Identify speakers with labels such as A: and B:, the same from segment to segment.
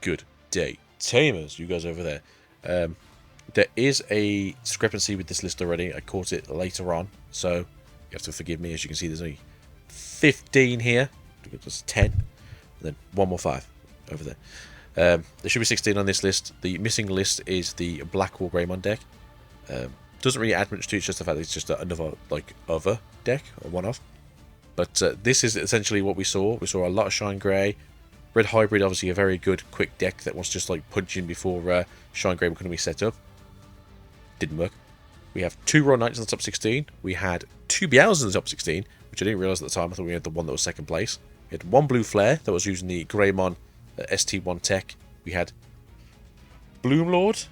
A: Good day, Tamers, you guys over there. There is a discrepancy with this list already. I caught it later on, so you have to forgive me. As you can see, there's only 15 here. There's 10, and then one more 5 over there. There should be 16 on this list. The missing list is the Black War Greymon deck. Doesn't really add much to it, just the fact that it's just another other deck or one-off. But this is essentially what we saw. We saw a lot of Shine Grey. Red Hybrid, obviously a very good quick deck that wants to just punch in before Shine Grey can be set up. Didn't work. We have 2 Royal Knights in the top 16. We had 2 Biaos in the top 16, which I didn't realise at the time. I thought we had the one that was second place. We had 1 Blue Flare that was using the Greymon ST1 tech. We had Bloomlord.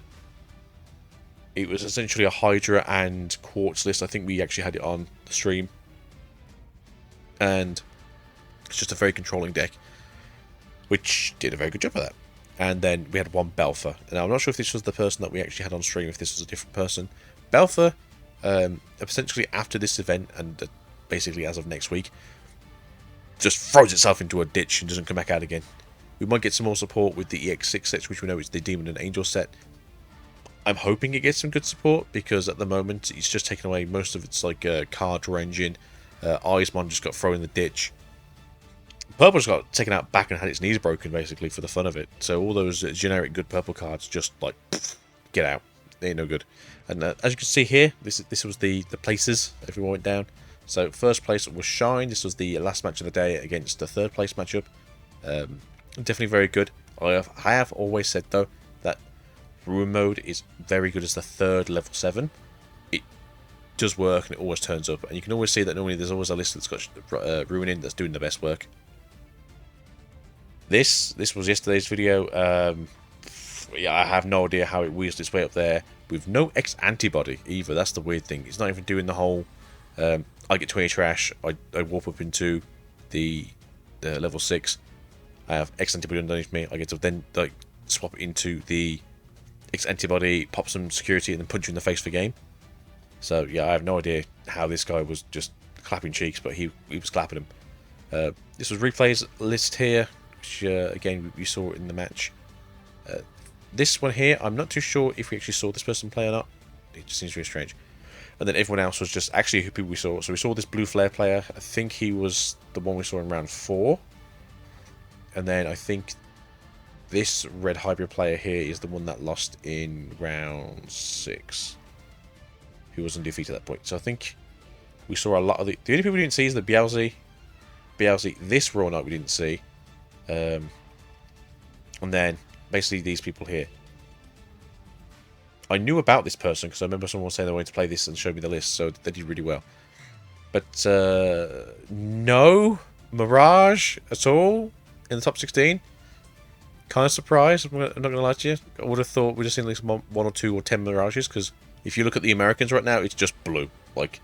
A: It was essentially a Hydra and Quartz list. I think we actually had it on the stream. And it's just a very controlling deck, which did a very good job of that. And then we had 1 Belfer. Now, I'm not sure if this was the person that we actually had on stream, if this was a different person. Belfer, essentially after this event, and basically as of next week, just throws itself into a ditch and doesn't come back out again. We might get some more support with the EX6 sets, which we know is the Demon and Angel set. I'm hoping it gets some good support, because at the moment, it's just taken away most of its card draw engine. Eismon just got thrown in the ditch. Purple just got taken out back and had its knees broken, basically, for the fun of it. So all those generic good purple cards just, get out. They ain't no good. And as you can see here, this was the places everyone went down. So first place was Shine. This was the last match of the day against the third place matchup. Definitely very good. I have always said, though, that Ruin Mode is very good as the third level 7. It does work, and it always turns up. And you can always see that normally there's always a list that's got Ruin in that's doing the best work. This was yesterday's video. Yeah, I have no idea how it wheels its way up there with no X antibody either. That's the weird thing. It's not even doing the whole. I get 20 trash. I warp up into the level 6. I have X antibody underneath me. I get to then swap it into the X antibody, pop some security, and then punch you in the face for game. So yeah, I have no idea how this guy was just clapping cheeks, but he was clapping them. This was replay's list here, which again we saw in the match. This one here, I'm not too sure if we actually saw this person play or not. It just seems really strange. And then everyone else was just actually who people we saw. So we saw this Blue Flare player. I think he was the one we saw in round 4. And then I think this Red Hybrid player here is the one that lost in round 6. Who was undefeated at that point. So I think we saw a lot of the only people we didn't see is the Biaozi. This Raw Knight we didn't see. And then basically these people here. I knew about this person because I remember someone saying they wanted to play this and showed me the list, so they did really well. But no Mirage at all in the top 16. Kind of surprised, I'm not going to lie to you. I would have thought we'd have seen at least 1 or 2 or 10 Mirages, because if you look at the Americans right now, it's just blue. Like,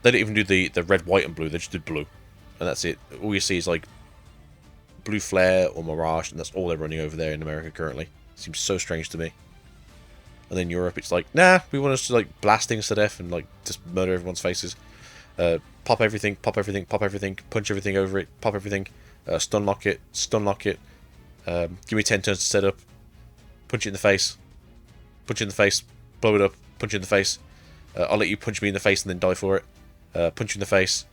A: they don't even do the red, white, and blue, they just do blue. And that's it. All you see is Blue Flare or Mirage, and that's all they're running over there in America currently. It seems so strange to me. And then Europe, it's nah, we want us to blast things to death and just murder everyone's faces. Pop everything, punch everything over it, pop everything, stun lock it, give me 10 turns to set up, punch it in the face, blow it up, punch it in the face, I'll let you punch me in the face and then die for it, punch you in the face,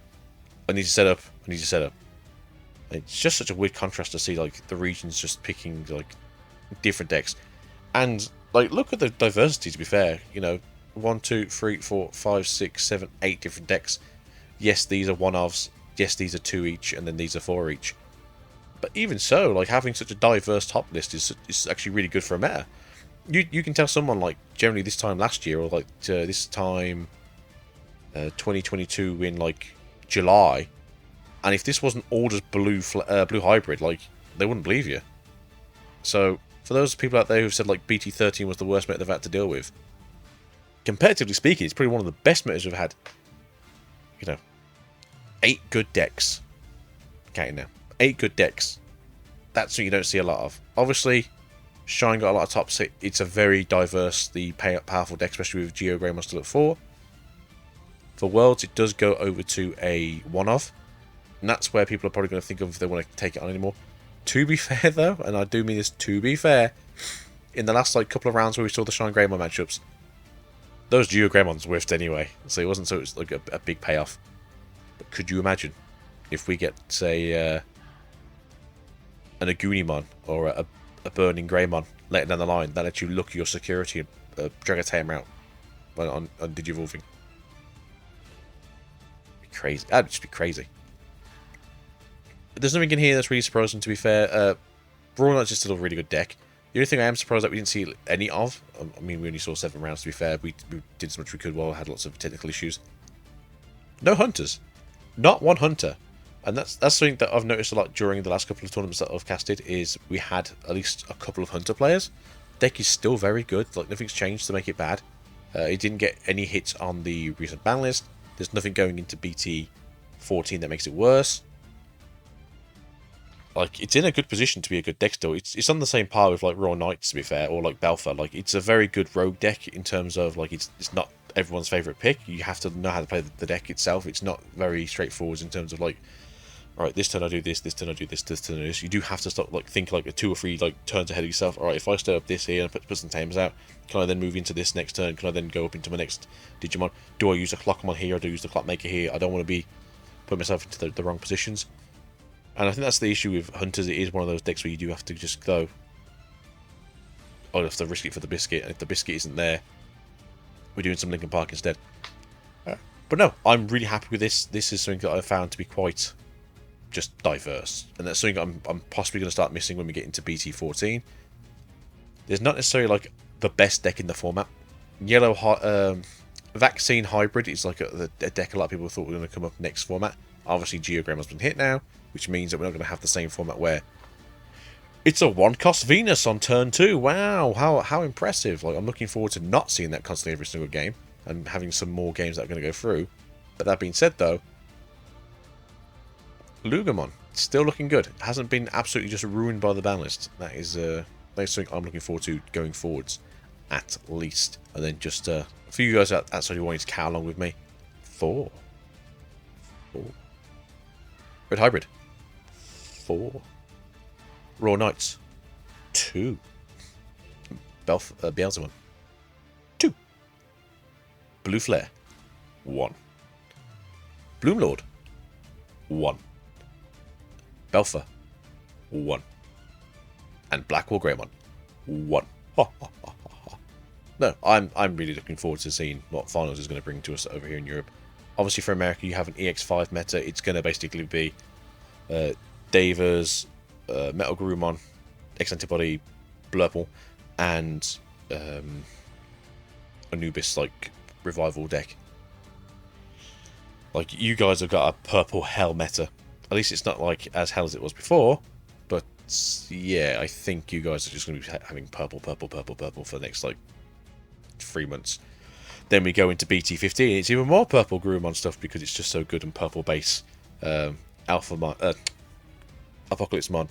A: I need to set up. It's just such a weird contrast to see the regions just picking different decks. And look at the diversity, to be fair. 1, 2, 3, 4, 5, 6, 7, 8 different decks. Yes, these are one-offs. Yes, these are 2 each, and then these are 4 each. But even so, having such a diverse top list is actually really good for a meta. You can tell someone generally this time last year, or this time 2022 in July, and if this wasn't all just blue hybrid, they wouldn't believe you. So for those people out there who've said BT13 was the worst meta they've had to deal with, comparatively speaking, it's probably one of the best metas we've had. 8 good decks. Counting now. 8 good decks. That's what you don't see a lot of. Obviously, Shine got a lot of tops. It's a very diverse, powerful deck, especially with Geo Greymon still at 4. For Worlds, it does go over to a one-off. And that's where people are probably going to think of if they want to take it on anymore. To be fair, though, and I do mean this to be fair, in the last like couple of rounds where we saw the Shrine Greymon matchups, those Geo Greymons whiffed anyway, so it wasn't so it's like a big payoff. But could you imagine if we get, say, an Agunimon or a Burning Greymon later down the line that lets you look your security and drag a Tamer out on Digivolving? Crazy. That'd just be crazy. There's nothing in here that's really surprising, to be fair. Brawl Knight's is still a really good deck. The only thing I am surprised that we didn't see any of, I mean, we only saw 7 rounds, to be fair. We did as much as we could while we had lots of technical issues. No Hunters. Not one Hunter. And that's something that I've noticed a lot during the last couple of tournaments that I've casted, is we had at least a couple of Hunter players. Deck is still very good. Like, nothing's changed to make it bad. It didn't get any hits on the recent ban list. There's nothing going into BT 14 that makes it worse. Like, it's in a good position to be a good deck still. It's on the same par with like Raw Knights, to be fair, or like Belfer. Like, it's a very good rogue deck in terms of like it's not everyone's favourite pick. You have to know how to play the deck itself. It's not very straightforward in terms of like, alright, this turn I do this turn I do this turn I do this. You do have to stop, like, think like a 2 or 3 like turns ahead of yourself. Alright, if I stir up this here and put some Tamers out, can I then move into this next turn? Can I then go up into my next Digimon? Do I use a Clockmon here or do I use the Clockmaker here? I don't want to be putting myself into the wrong positions. And I think that's the issue with Hunters. It is one of those decks where you do have to just go, oh, I have to risk it for the biscuit, and if the biscuit isn't there, we're doing some Linkin Park instead. But no, I'm really happy with this. This is something that I found to be quite just diverse, and that's something I'm possibly going to start missing when we get into BT 14. There's not necessarily like the best deck in the format. Yellow Vaccine Hybrid is like a deck a lot of people thought were going to come up next format. Obviously, Geogram has been hit now, which means that we're not going to have the same format where it's a 1-cost Venus on turn 2. Wow, how impressive! Like, I'm looking forward to not seeing that constantly every single game and having some more games that are going to go through. But that being said, though, Lugamon still looking good. It hasn't been absolutely just ruined by the ban list. That is something I'm looking forward to going forwards, at least. And then just for you guys outside who wanted to cow along with me, 4. Red Hybrid, 4. Raw Knights, 2. Beelzebub, 2. Blue Flare, 1. Bloomlord, 1. Belfer, 1. And Blackwall Greymon, 1. No, I'm really looking forward to seeing what Finals is going to bring to us over here in Europe. Obviously, for America, you have an EX5 meta. It's going to basically be Davers, Metal Garurumon, X-Antibody, Blurple, and Anubis, like, Revival deck. Like, you guys have got a purple hell meta. At least it's not, like, as hell as it was before. But, yeah, I think you guys are just going to be having purple for the next, like, 3 months. Then we go into BT 15. It's even more purple Garurumon stuff because it's just so good and purple base. Apocalypse Mon.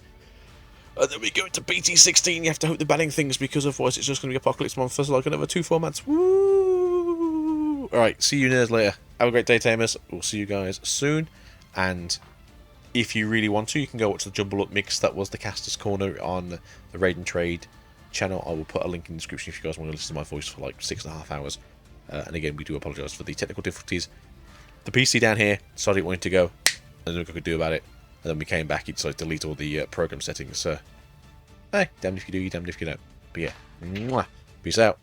A: And then we go into BT 16. You have to hope they're banning things because otherwise it's just going to be Apocalypse Mon for like another 2 formats. Woo! Alright, see you nerds later. Have a great day, Tamers. We'll see you guys soon. And if you really want to, you can go watch the Jumble Up Mix. That was the Caster's Corner on the Raid and Trade channel. I will put a link in the description if you guys want to listen to my voice for like 6.5 hours. And again, we do apologise for the technical difficulties. The PC down here decided it wanted to go, and nothing I could do about it. And then we came back, it decided to delete all the program settings. So, hey, damned if you do, you damned if you don't. But yeah, mwah, peace out.